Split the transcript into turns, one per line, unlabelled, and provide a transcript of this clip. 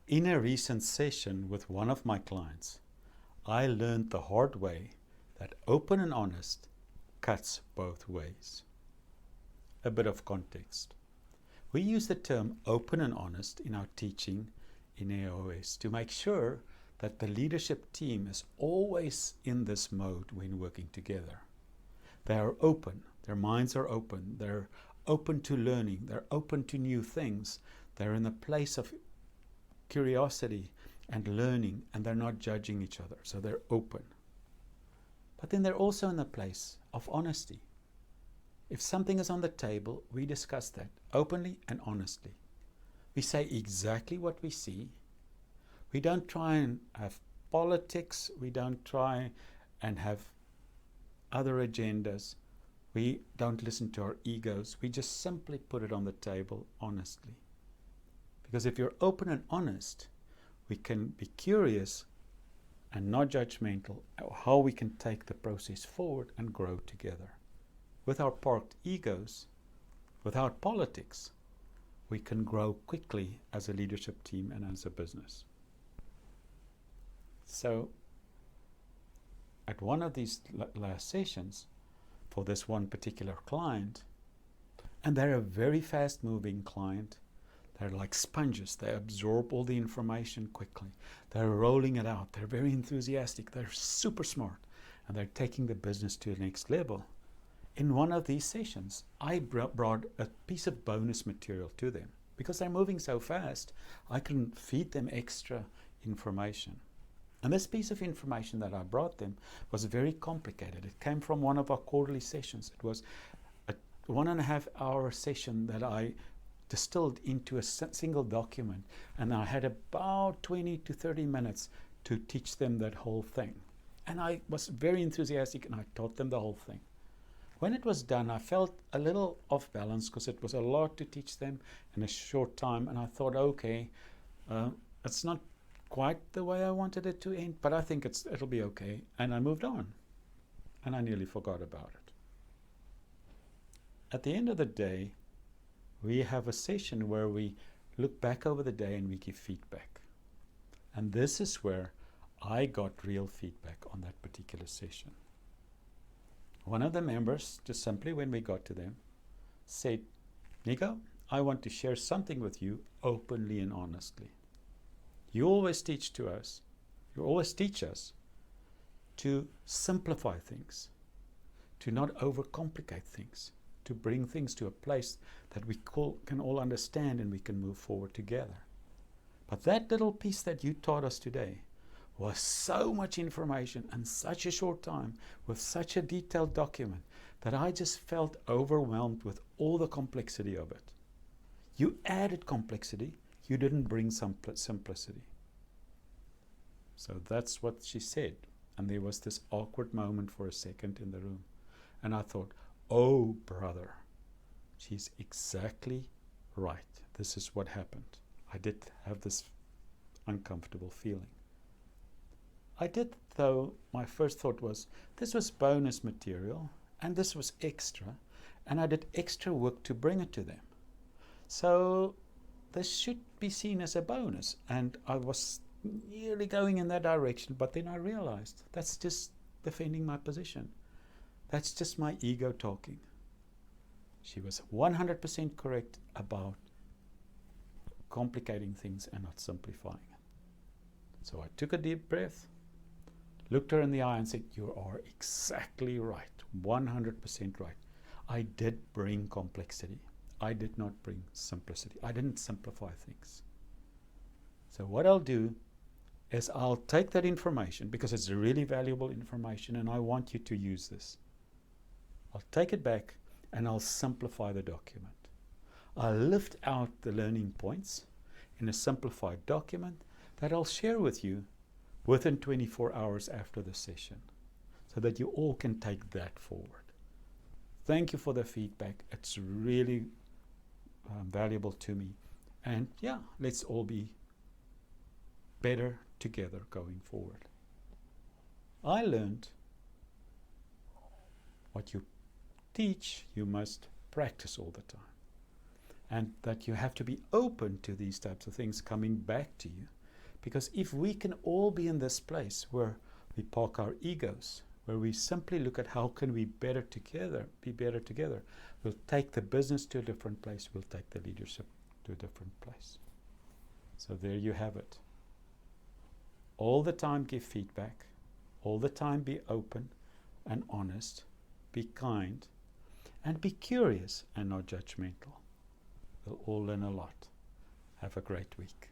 In a recent session with one of my clients, I learned the hard way that open and honest cuts both ways. A bit of context. We use the term open and honest in our teaching in EOS to make sure that the leadership team is always in this mode when working together. They are open, their minds are open, they're open to learning, they're open to new things, they're in a place of curiosity and learning, and they're not judging each other, so they're open. But then they're also in a place of honesty. If something is on the table, we discuss that openly and honestly. We say exactly what we see. We don't try and have politics. We don't try and have other agendas. We don't listen to our egos. We just simply put it on the table honestly. Because if you're open and honest, we can be curious and not judgmental how we can take the process forward and grow together. With our parked egos, without politics, we can grow quickly as a leadership team and as a business. So, at one of these last sessions for this one particular client, and they're a very fast-moving client, they're like sponges. They absorb all the information quickly. They're rolling it out. They're very enthusiastic. They're super smart, and they're taking the business to the next level. In one of these sessions, I brought a piece of bonus material to them. Because they're moving so fast, I can feed them extra information. And this piece of information that I brought them was very complicated. It came from one of our quarterly sessions. It was a 1.5 hour session that I distilled into a single document. And I had about 20 to 30 minutes to teach them that whole thing. And I was very enthusiastic, and I taught them the whole thing. When it was done, I felt a little off balance because it was a lot to teach them in a short time. And I thought, okay, it's not quite the way I wanted it to end, but I think it'll be okay. And I moved on, and I nearly forgot about it. At the end of the day, we have a session where we look back over the day and we give feedback. And this is where I got real feedback on that particular session. One of the members, just simply when we got to them, said, Nico, I want to share something with you openly and honestly. You always teach us to simplify things, to not overcomplicate things, to bring things to a place that we can all understand and we can move forward together. But that little piece that you taught us today was so much information in such a short time with such a detailed document that I just felt overwhelmed with all the complexity of it. You added complexity, you didn't bring simplicity. So that's what she said. And there was this awkward moment for a second in the room. And I thought, oh brother, she's exactly right. This is what happened. I did have this uncomfortable feeling. I did, though, my first thought was, this was bonus material, and this was extra, and I did extra work to bring it to them. So this should be seen as a bonus, and I was nearly going in that direction, but then I realized that's just defending my position. That's just my ego talking. She was 100% correct about complicating things and not simplifying it. So I took a deep breath, looked her in the eye and said, you are exactly right, 100% right. I did bring complexity. I did not bring simplicity. I didn't simplify things. So what I'll do is I'll take that information, because it's really valuable information and I want you to use this. I'll take it back and I'll simplify the document. I'll lift out the learning points in a simplified document that I'll share with you within 24 hours after the session, so that you all can take that forward. Thank you for the feedback. It's really valuable to me. And yeah, let's all be better together going forward. I learned what you teach, you must practice all the time. And that you have to be open to these types of things coming back to you. Because if we can all be in this place where we park our egos, where we simply look at how can we be better together, we'll take the business to a different place, we'll take the leadership to a different place. So there you have it. All the time give feedback, all the time be open and honest, be kind, and be curious and not judgmental. We'll all learn a lot. Have a great week.